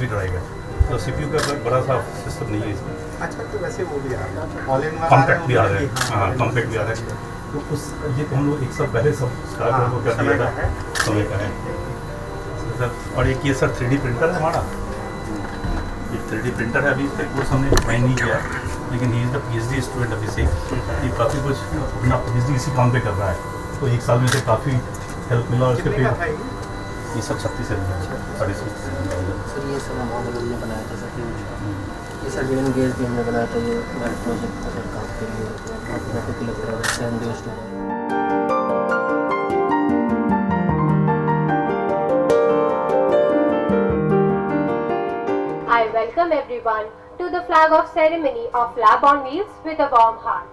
USB drive है, तो CPU का बड़ा सा सिस्टम नहीं है इसमें। अच्छा, तो वैसे वो भी आ रहा है, ऑल इन वन कॉम्पैक्ट भी आ रहा है, हाँ कॉम्पैक्ट भी आ रहा है। तो उस ये तो हम लोग एक साल पहले सब स्टार्ट को कर दिया था, समय का है सर। और एक ये सर 3D प्रिंटर है हमारा, ये 3D प्रिंटर है। अभी इसका कोर्स हमने ज्वाइन नहीं किया, लेकिन he is the PhD student अभी से, ये काफ़ी कुछ अपना PhD इसी काम पे कर रहा है, तो एक साल में से काफ़ी हेल्प मिला। और उसके पे ये सब 36 है, 36 सर। ये सब हमारे लोगों ने बनाया था सर, ये सर विलन गेज भी हमने बनाया था, ये हमारे प्रोजेक्ट का सर काम के लिए मैथमेटिकल लग रहा है, seven days too. I welcome everyone to the flag off ceremony of Lab on Wheels with a warm heart.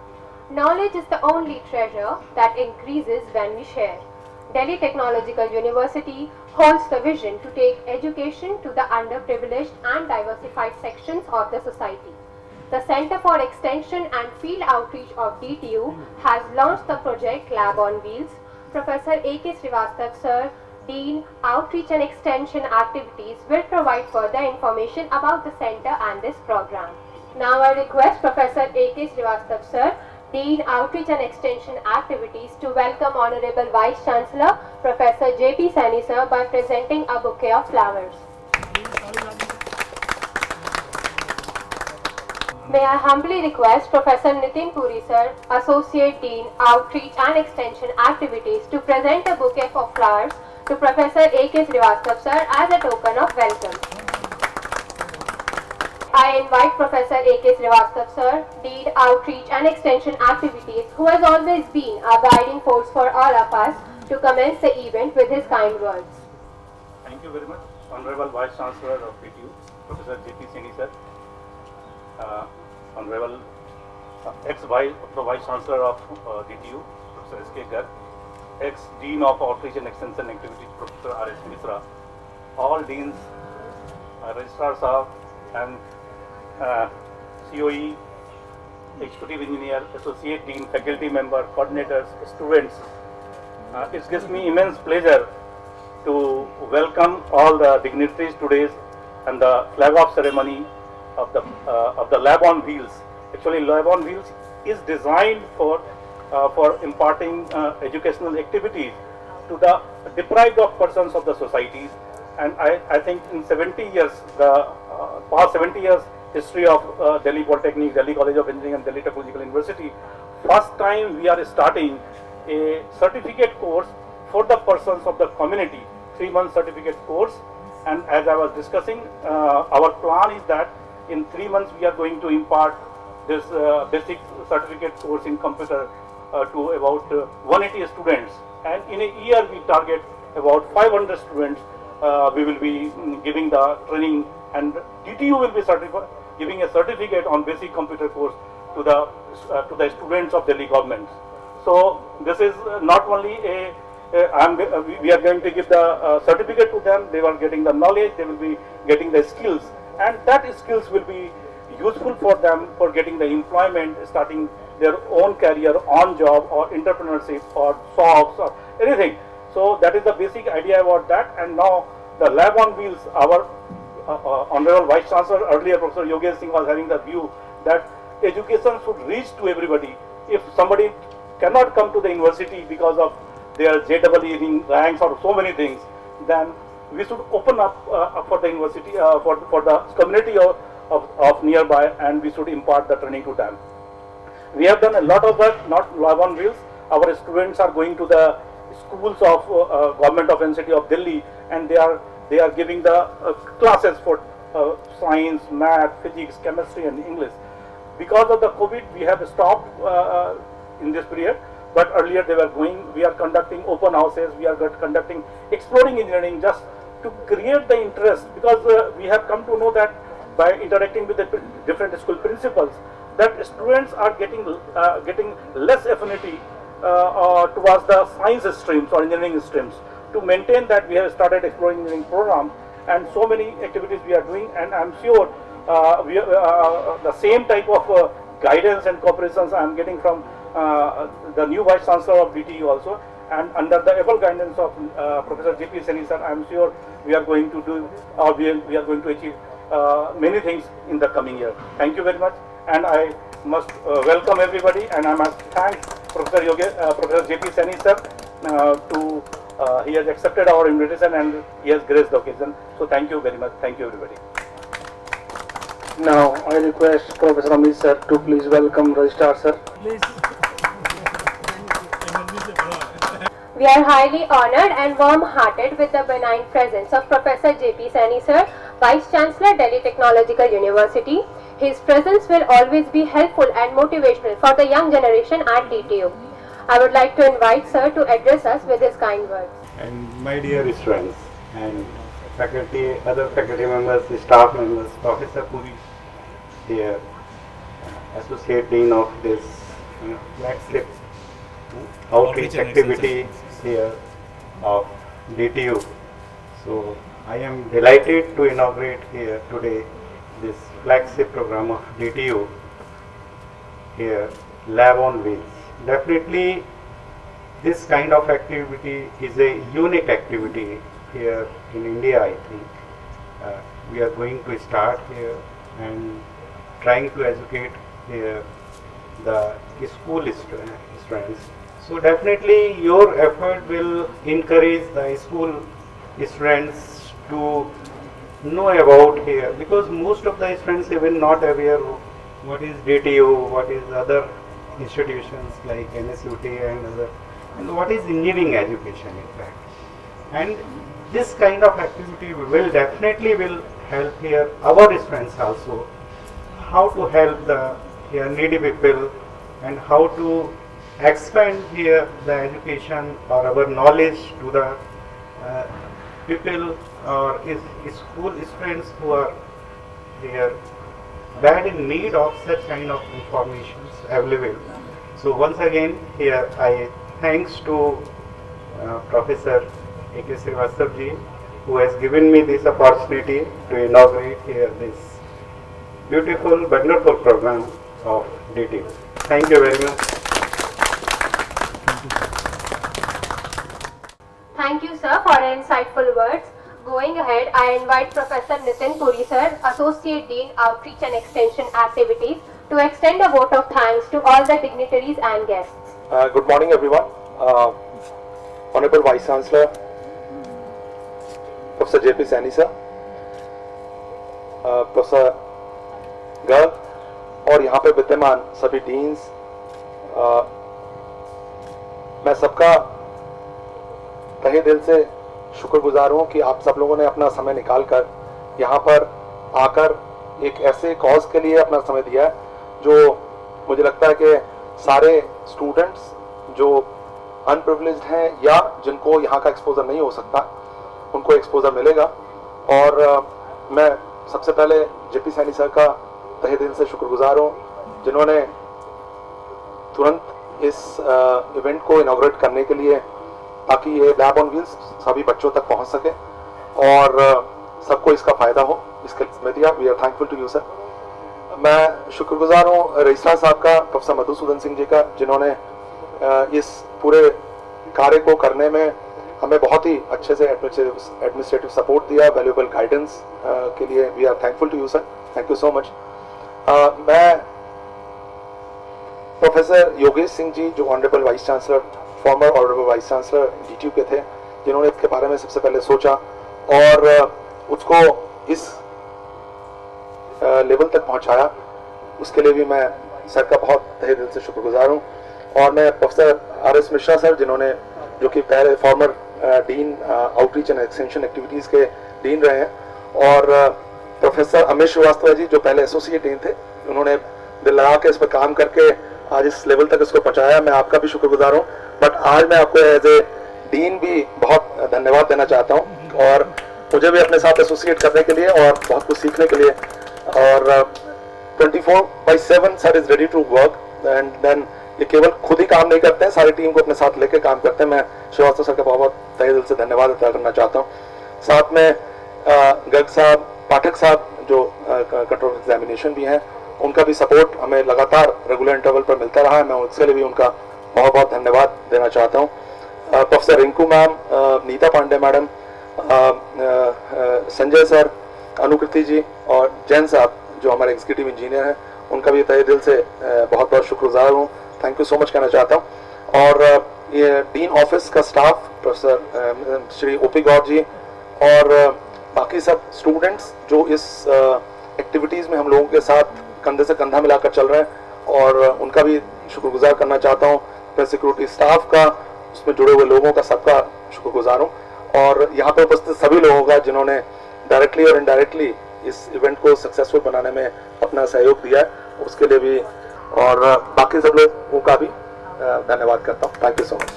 Knowledge is the only treasure that increases when we share. Delhi Technological University holds the vision to take education to the underprivileged and diversified sections of the society. The Center for Extension and Field Outreach of DTU has launched the project Lab on Wheels. Professor A.K. Srivastav Sir, Dean, Outreach and Extension Activities, will provide further information about the center and this program. Now I request Professor A.K. Srivastav Sir, Dean, Outreach and Extension Activities, to welcome Honorable Vice Chancellor, Professor J.P. Saini Sir, by presenting a bouquet of flowers. May I humbly request Professor Nitin Puri Sir, Associate Dean, Outreach and Extension Activities, to present a bouquet of flowers to Professor A.K. Srivastav Sir as a token of welcome. I invite Professor A.K. Srivastav Sir, Dean, Outreach and Extension Activities, who has always been a guiding force for all of us, to commence the event with his kind words. Thank you very much, Honorable Vice Chancellor of DTU, Professor J.P. Singh sir, Honorable ex-Vice Chancellor of DTU, Professor S.K. Govt, ex-Dean of Outreach and Extension Activities, Professor R.S. Mishra, all Deans, Registrar Sahab, and COE, Executive Engineer, Associate Dean, Faculty Member, Coordinators, students. It gives me immense pleasure to welcome all the dignitaries today and the flag off ceremony of the Lab on Wheels. Actually, Lab on Wheels is designed for imparting educational activities to the deprived of persons of the societies. And I think in 70 years, the past 70 years history of Delhi Polytechnic, Delhi College of Engineering and Delhi Technological University, first time we are starting a certificate course for the persons of the community, 3-month certificate course. And as I was discussing, our plan is that in 3 months we are going to impart this basic certificate course in computer to about 180 students, and in a year we target about 500 students. We will be giving the training, and DTU will be giving a certificate on basic computer course to the students of Delhi government. So this is not only we are going to give the certificate to them. They are getting the knowledge, they will be getting the skills, and that skills will be useful for them for getting the employment, starting their own career, on job or entrepreneurship or shops or anything. So that is the basic idea about that. And now the Lab on Wheels, our Honorable Vice Chancellor earlier, Professor Yogesh Singh, was having the view that education should reach to everybody. If somebody cannot come to the university because of their JEE ranks or so many things, then we should open up for the university, for the community of nearby, and we should impart the training to them. We have done a lot of work, not Lab on Wheels. Our students are going to the schools of Government of NCT of Delhi, and they are giving the classes for science, math, physics, chemistry, and English. Because of the COVID, we have stopped in this period. But earlier they were going. We are conducting open houses. We are conducting exploring engineering just to create the interest, because we have come to know that by interacting with the different school principals, that students are getting less affinity towards the science streams or engineering streams. To maintain that, we have started exploring engineering program, and so many activities we are doing, and I am sure the same type of guidance and cooperations I am getting from the new Vice Chancellor of DTU also, and under the able guidance of Professor J.P. Saini sir, I am sure we are going to do, or we are going to achieve many things in the coming year. Thank you very much, and I must welcome everybody, and I must thank Professor J.P. Saini sir he has accepted our invitation and he has graced the occasion. So thank you very much. Thank you everybody. Now I request Professor Amit sir to please welcome Registrar sir. We are highly honored and warm-hearted with the benign presence of Professor J.P. Saini sir, Vice Chancellor, Delhi Technological University. His presence will always be helpful and motivational for the young generation at DTU. I would like to invite sir to address us with his kind words. And my dear students and faculty, other faculty members, staff members, Professor Puri here, Associate Dean of this flagship outreach activity here of DTU. So I am delighted to inaugurate here today this flagship program of DTU here, Lab on Wheels. Definitely this kind of activity is a unique activity here in India, I think. We are going to start here and trying to educate here the school students. So definitely your effort will encourage the school students to know about here, because most of the students even not aware what is DTU, what is other institutions like NSUT and other, and what is engineering education in fact. And this kind of activity will definitely help here our students also, how to help the here needy people and how to expand here the education or our knowledge to the people or school students who are here bad in need of such kind of information available. So once again here I thanks to Professor A.K. Srivastava ji, who has given me this opportunity to inaugurate here this beautiful, wonderful program of DTU. Thank you very much. Thank you sir for your insightful words. Going ahead, I invite Professor Nitin Puri sir, Associate Dean Outreach and Extension Activities, to extend a vote of thanks to all the dignitaries and guests. Good morning everyone. Honorable Vice Chancellor, Professor J.P. Saini sir, Professor Govt और यहाँ पे विद्यमान सभी deans, मैं सबका तहे दिल से शुक्रगुजार हूँ कि आप सब लोगों ने अपना समय निकालकर यहाँ पर आकर एक ऐसे कॉज के लिए अपना समय दिया है जो मुझे लगता है कि सारे स्टूडेंट्स जो अनप्रिविलेज्ड हैं या जिनको यहाँ का एक्सपोजर नहीं हो सकता उनको एक्सपोजर मिलेगा। और मैं सबसे पहले जेपी सैनी सर का तहे दिल से शुक्रगुजार हूँ जिन्होंने तुरंत इस इवेंट को इनॉग्रेट करने के लिए, ताकि ये लैब ऑन व्हील्स सभी बच्चों तक पहुंच सके और सबको इसका फायदा हो, इसके लिए दिया। We are thankful to you sir. मैं शुक्रगुजार हूँ रजिस्ट्रार साहब का, प्रोफेसर मधुसूदन सिंह जी का, जिन्होंने इस पूरे कार्य को करने में हमें बहुत ही अच्छे से एडमिनिस्ट्रेटिव सपोर्ट दिया, वैल्यूएबल गाइडेंस के लिए। We are thankful to you sir, thank you so much. मैं प्रोफेसर योगेश सिंह जी, जो honourable vice chancellor, former honourable vice chancellor DTU के थे, जिन्होंने इसके बारे में सबसे पहले सोचा और उसको इस लेवल तक पहुंचाया, उसके लिए भी मैं सर का बहुत तहे दिल से शुक्रगुजार हूं। और मैं प्रोफेसर RS मिश्रा सर, जिन्होंने जो कि पहले former dean outreach and extension activities के डीन रहे हैं, और प्रोफेसर अमित श्रीवास्तव जी, जो पहले एसोसिएट डीन थे, उन्होंने दिल लगा के इस पर काम करके आज इस लेवल तक इसको पहुंचाया। मैं आपका भी शुक्रगुजार हूँ। बट आज मैं आपको एज ए डीन भी बहुत धन्यवाद देना चाहता हूँ, और मुझे भी अपने साथ एसोसिएट करने के लिए और बहुत कुछ सीखने के लिए। और 24/7 sir is ready to work, and then ये केवल खुद ही काम नहीं करते हैं, सारी टीम को अपने साथ लेके काम करते हैं। मैं श्रीवास्तव सर का बहुत बहुत तहे दिल से धन्यवाद अदा करना चाहता हूँ। साथ में गर्ग साहब, पाठक साहब, जो कंट्रोल एग्जामिनेशन भी हैं, उनका भी सपोर्ट हमें लगातार रेगुलर इंटरवल पर मिलता रहा है। मैं उसके लिए भी उनका बहुत बहुत धन्यवाद देना चाहता हूँ। Professor Rinku ma'am, Neeta Pandey madam, Sanjay sir, Anukriti ji और जैन साहब जो हमारे एग्जीक्यूटिव इंजीनियर हैं, उनका भी तहे दिल से बहुत बहुत शुक्रगुजार हूँ, थैंक यू सो मच कहना चाहता हूँ। और ये डीन ऑफिस का स्टाफ, प्रोफेसर श्री ओपी गौट जी और बाकी सब स्टूडेंट्स जो इस एक्टिविटीज़ में हम लोगों के साथ कंधे से कंधा मिलाकर चल रहे हैं, और उनका भी शुक्रगुजार करना चाहता हूँ। फिर सिक्योरिटी स्टाफ का, उसमें जुड़े हुए लोगों का, सबका शुक्रगुजार हूँ, और यहाँ पर उपस्थित सभी लोगों का जिन्होंने डायरेक्टली और इनडायरेक्टली इस इवेंट को सक्सेसफुल बनाने में अपना सहयोग दिया है, उसके लिए भी और बाकी सब लोगों का भी धन्यवाद करता हूँ। Thank you so much.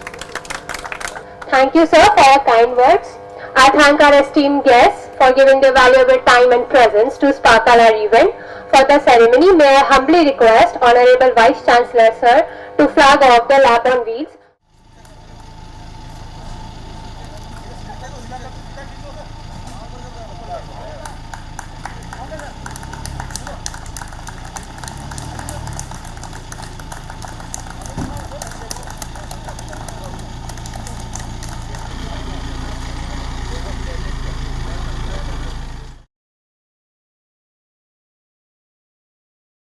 Thank you, sir, for your kind words. I thank our esteemed guests for giving their valuable time and presence to sparkle our event. For the ceremony, may I humbly request Honorable Vice Chancellor, sir, to flag off the lab on wheels.